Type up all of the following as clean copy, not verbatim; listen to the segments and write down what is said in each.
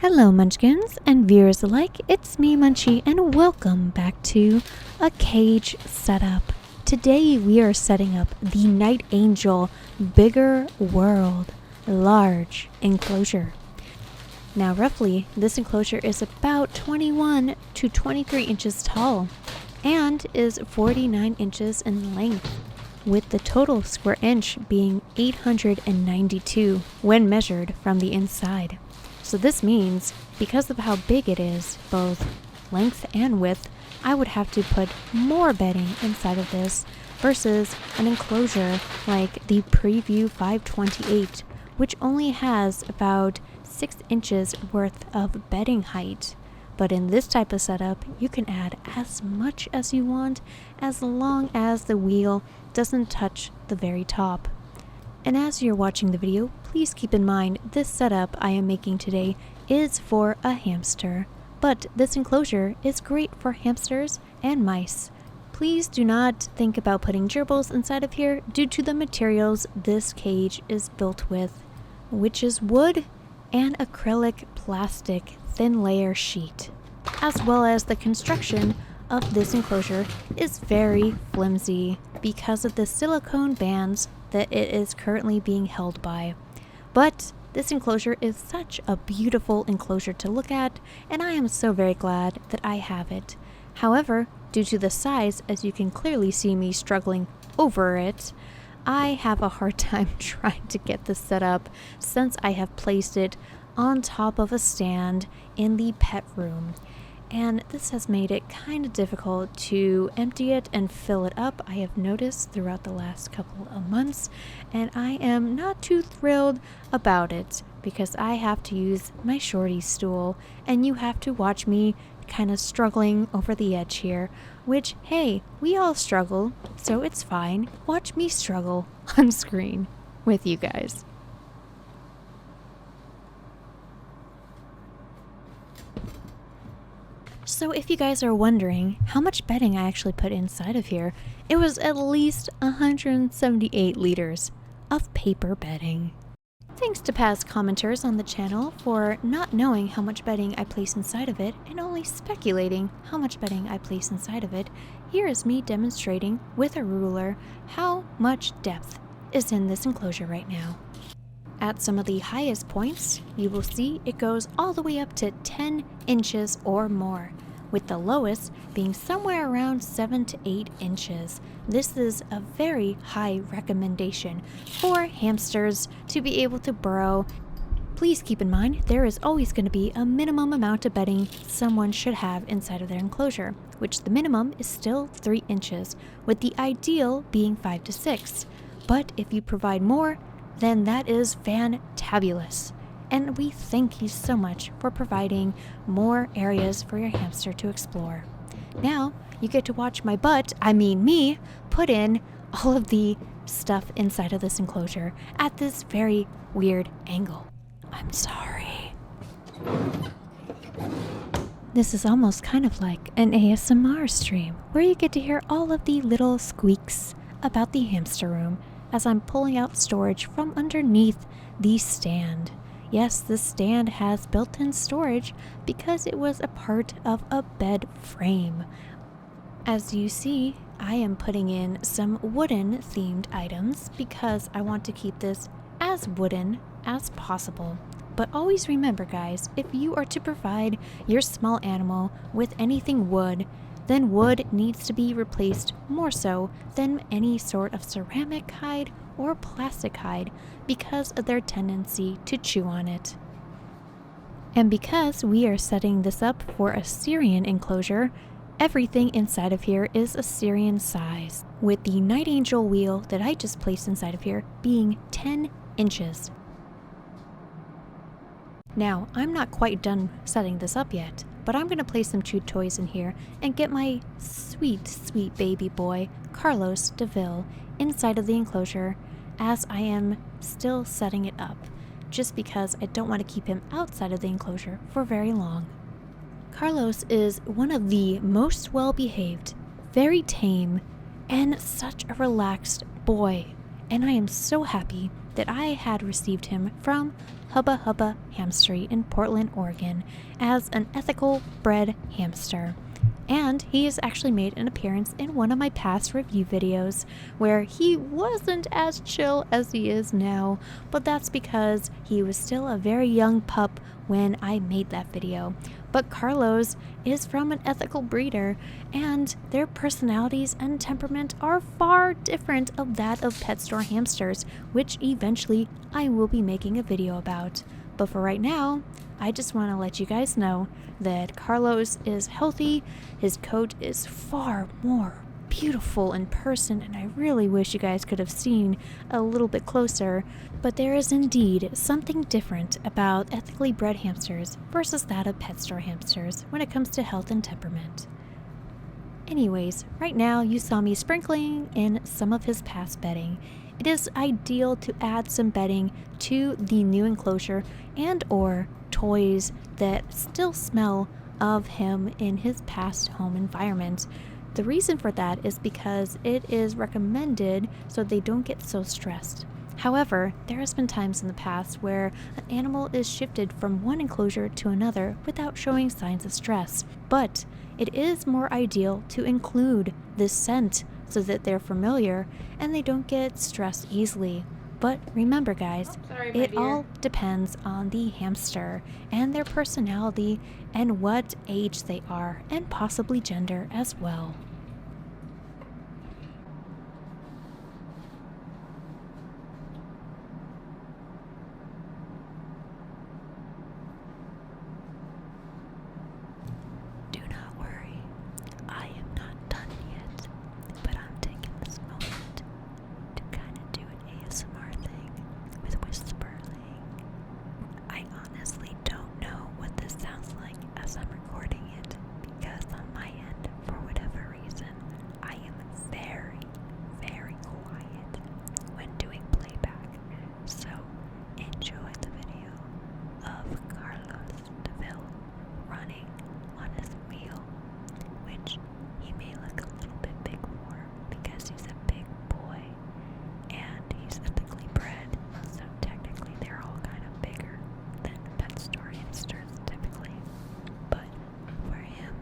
Hello Munchkins and viewers alike, it's me Munchie and welcome back to a cage setup. Today we are setting up the Niteangel Bigger World Large Enclosure. Now roughly this enclosure is about 21 to 23 inches tall and is 49 inches in length, with the total square inch being 892 when measured from the inside. So this means, because of how big it is, both length and width, I would have to put more bedding inside of this versus an enclosure like the Preview 528, which only has about 6 inches worth of bedding height. But in this type of setup, you can add as much as you want as long as the wheel doesn't touch the very top. And as you're watching the video, please keep in mind this setup I am making today is for a hamster, but this enclosure is great for hamsters and mice. Please do not think about putting gerbils inside of here due to the materials this cage is built with, which is wood and acrylic plastic thin layer sheet, as well as the construction of this enclosure is very flimsy because of the silicone bands that it is currently being held by. But this enclosure is such a beautiful enclosure to look at, and I am so very glad that I have it. However, due to the size, as you can clearly see me struggling over it, I have a hard time trying to get this set up since I have placed it on top of a stand in the pet room. And this has made it kind of difficult to empty it and fill it up, I have noticed throughout the last couple of months, and I am not too thrilled about it because I have to use my shorty stool and you have to watch me kind of struggling over the edge here, which, hey, we all struggle, so it's fine. Watch me struggle on screen with you guys. So if you guys are wondering how much bedding I actually put inside of here, it was at least 178 liters of paper bedding. Thanks to past commenters on the channel for not knowing how much bedding I place inside of it and only speculating how much bedding I place inside of it, here is me demonstrating with a ruler how much depth is in this enclosure right now. At some of the highest points, you will see it goes all the way up to 10 inches or more, with the lowest being somewhere around 7 to 8 inches. This is a very high recommendation for hamsters to be able to burrow. Please keep in mind there is always going to be a minimum amount of bedding someone should have inside of their enclosure, which the minimum is still 3 inches, with the ideal being 5 to 6. But if you provide more, then that is fantabulous. And we thank you so much for providing more areas for your hamster to explore. Now, you get to watch my butt, I mean me, put in all of the stuff inside of this enclosure at this very weird angle. I'm sorry. This is almost kind of like an ASMR stream, where you get to hear all of the little squeaks about the hamster room as I'm pulling out storage from underneath the stand. Yes, this stand has built-in storage because it was a part of a bed frame. As you see, I am putting in some wooden themed items because I want to keep this as wooden as possible. But always remember guys, if you are to provide your small animal with anything wood, then wood needs to be replaced more so than any sort of ceramic hide or plastic hide because of their tendency to chew on it. And because we are setting this up for a Syrian enclosure, everything inside of here is a Syrian size, with the Niteangel wheel that I just placed inside of here being 10 inches. Now, I'm not quite done setting this up yet, but I'm going to place some chew toys in here and get my sweet, sweet baby boy, Carlos De Vil, inside of the enclosure as I am still setting it up, just because I don't want to keep him outside of the enclosure for very long. Carlos is one of the most well-behaved, very tame, and such a relaxed boy, and I am so happy that I had received him from Hubba Hubba Hamstery in Portland, Oregon, as an ethical bred hamster. And he has actually made an appearance in one of my past review videos where he wasn't as chill as he is now, but that's because he was still a very young pup when I made that video. But Carlos is from an ethical breeder, and their personalities and temperament are far different of that of pet store hamsters, which eventually I will be making a video about. But for right now, I just want to let you guys know that Carlos is healthy, his coat is far more beautiful in person, and I really wish you guys could have seen a little bit closer, but there is indeed something different about ethically bred hamsters versus that of pet store hamsters when it comes to health and temperament. Anyways, right now you saw me sprinkling in some of his past bedding. It is ideal to add some bedding to the new enclosure and or toys that still smell of him in his past home environment. The reason for that is because it is recommended so they don't get so stressed. However, there has been times in the past where an animal is shifted from one enclosure to another without showing signs of stress, but it is more ideal to include this scent so that they're familiar and they don't get stressed easily. But remember guys, it all depends on the hamster and their personality and what age they are, and possibly gender as well. Do not worry, I am not done yet, but I'm taking this moment to kind of do an ASMR thing with whispering. I honestly don't know what this sounds like as I'm recording it, because on my end, for whatever reason, I am very, very quiet when doing playback. So enjoy the video of Carlos De Vil running on his wheel, which he may look a little bit big for because he's a big boy and he's ethically bred, so technically they're all kind of bigger than pet store hamsters typically. But for him,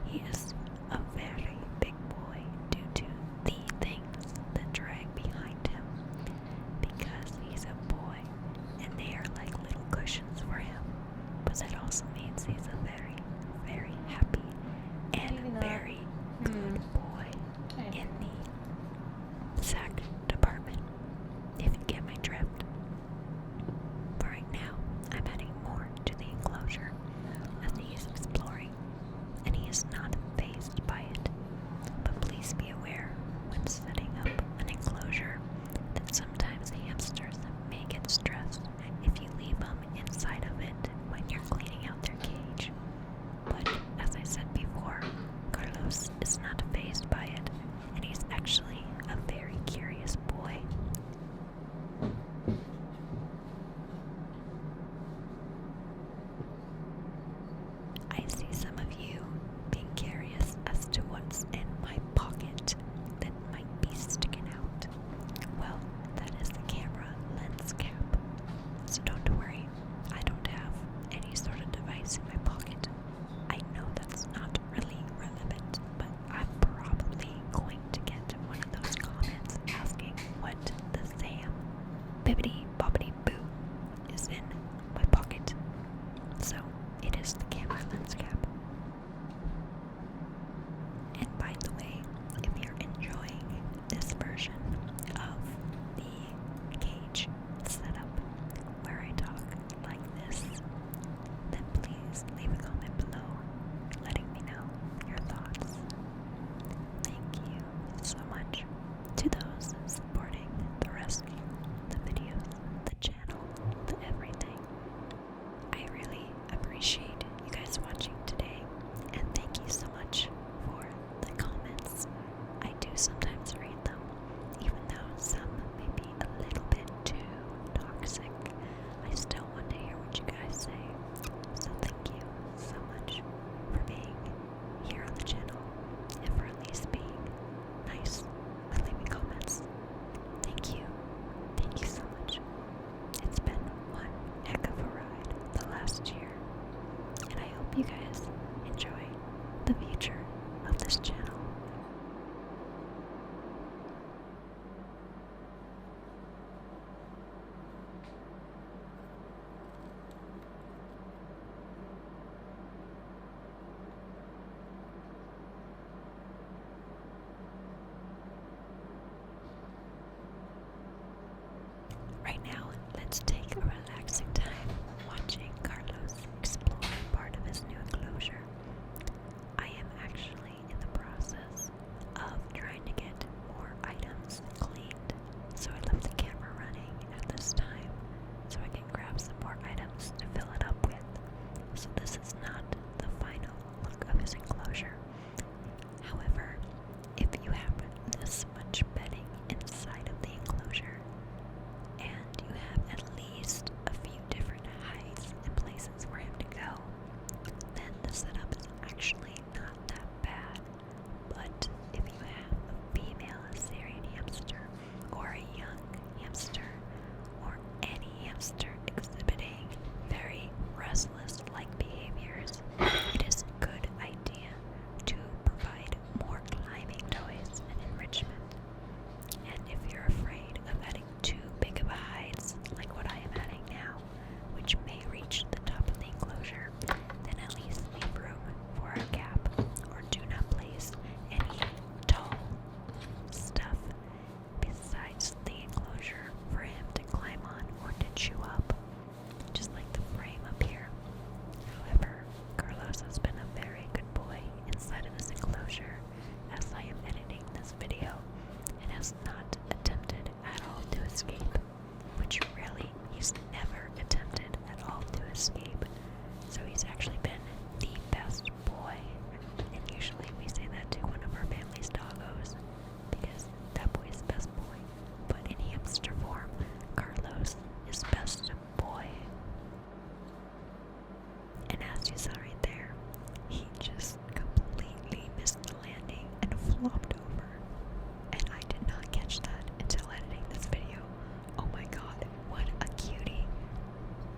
he is a very big boy due to the things that drag behind him, because he's a boy and they are like little cushions for him. But that also means he's a very, very happy and very good boy in the sack department, if you get my drift. But right now, I'm heading more to the enclosure as he is exploring, and he is not fazed by it. But please be aware when setting up an enclosure that sometimes hamsters may get stressed if you leave them inside of it when you're cleaning out their cage. But as I said before, Carlos is not fazed by it, and he's actually a very curious boy. I see some of you being curious as to what's in my pocket that might be sticking out. Well, that is the camera lens cap. So don't worry, I don't have any sort of device in my pocket. I know that's not really relevant, but I'm probably going to get one of those comments asking what the Sam bibbidi bobbidi boo is in my pocket. So it is the camera lens cap. And by the way, if you're enjoying this version of the cage setup where I talk like this, then please leave a comment below letting me know your thoughts. Thank you so much to those supporting the rescue, the videos, the channel, the everything. I really appreciate you guys watching today, and thank you so much for the comments. I do sometimes read them, even though some may be a little bit too toxic. I still want to hear what you guys say. So thank you so much for being here on the channel, and for at least being nice with leaving comments. Thank you so much. hope you guys enjoy the future of this channel. Right now, let's take a relaxing time watching Carlos explore part of his new enclosure. I am actually in the process of trying to get more items cleaned, so I left the camera running at this time so I can grab some more items to fill it up with. So this is not the final look of his enclosure. However, if you have this much bedding inside of the enclosure, and you have at least a few different heights and places for him to go, then the setup is actually not that bad. But if you have a female Assyrian hamster, or a young hamster, or any hamster exhibiting very restless-like behaviors, it is a good idea to provide more climbing toys and enrichment. And if you're afraid of adding too big of a heights, like what I am adding now, which may reach the top of the enclosure, then at least leave room for a gap, or do not place any tall stuff besides the enclosure for him to climb on or to chew up, just like the frame up here. However, Carlos has been a very good boy inside of this enclosure as I am editing this video, and has not attempted at all to escape, which really he's never attempted at all to escape. So he's actually been the best boy, and usually we say that to one of our family's doggos because that boy is best boy. But in hamster form, Carlos is best boy. And as you saw right there, he just completely missed the landing and flopped over. And I did not catch that until editing this video. Oh my god, what a cutie.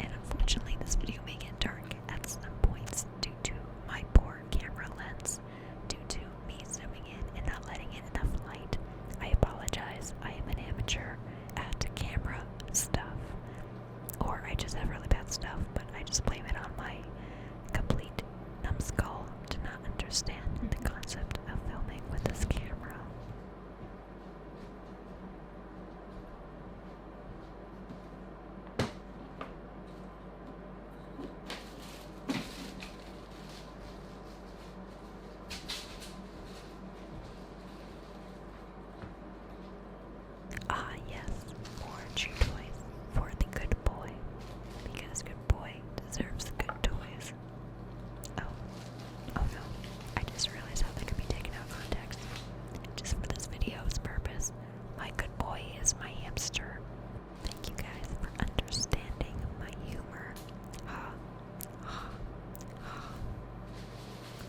And unfortunately, this video may get dark at some points due to my poor camera lens, due to me zooming in and not letting in enough light. I apologize. I am an amateur at camera stuff. Or I just have really bad stuff, but I just blame it on my complete numbskull to not understand the concept of filming with this camera. Ah yes, more chew toys for the good boy, because good boy deserves good toys. Oh no, I just realized how that could be taken out of context. Just for this video's purpose, my good boy is my hamster. Thank you guys for understanding my humor.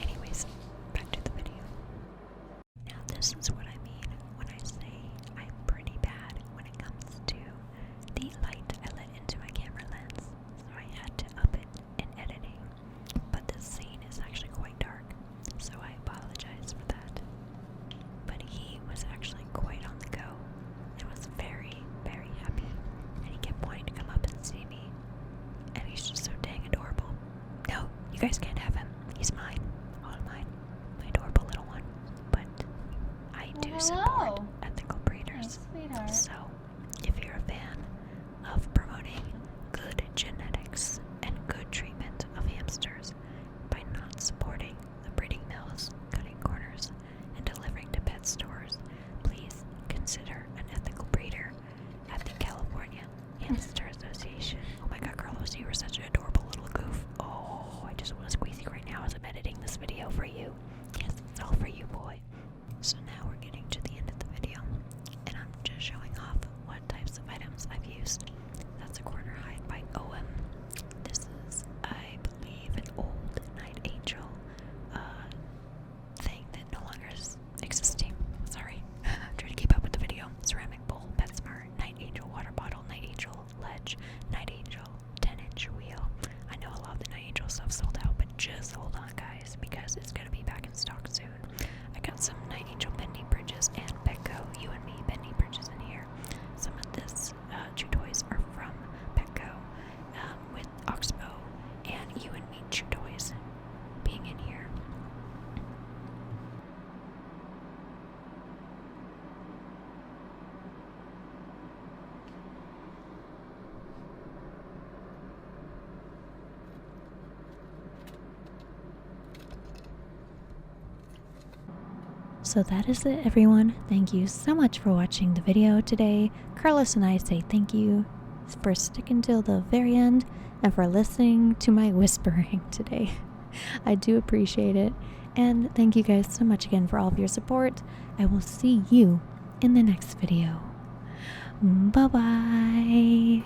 Anyways, back to the video. Now this is what I mean when I say I'm pretty bad when it comes to the light I let into my camera lens, so I had to up it in editing. But this scene is actually quite dark, so I apologize for that. But he was actually quite on the go and was very, very happy, and he kept wanting to come up and see me. And he's just so dang adorable. No, you guys can't have him. He's mine. All mine. My adorable little one. But I do support ethical breeders. Sweetheart. So, if you're a fan of promoting good genetics and good treatment of hamsters by not supporting the breeding mills, cutting corners, and delivering to pet stores, please consider an ethical breeder at the California Hamster Association. Oh my god, Carlos, you were such an adorable little goof. Oh, I just want to squeeze you right now as I'm editing this video for you. Yes, it's all for you, boy. So now we're getting to the end of the video, and I'm just showing off what types of items I've used. That's a corner hide by OM. This is, I believe, an old Niteangel thing that no longer is existing. Sorry. I'm trying to keep up with the video. Ceramic bowl, PetSmart, Niteangel water bottle, Niteangel ledge, Niteangel 10-inch wheel. I know a lot of the Niteangel stuff sold out, but just you and Meet Your Toys being in here. So that is it, everyone. Thank you so much for watching the video today. Carlos and I say thank you for sticking till the very end and for listening to my whispering today. I do appreciate it. And thank you guys so much again for all of your support. I will see you in the next video. Bye-bye.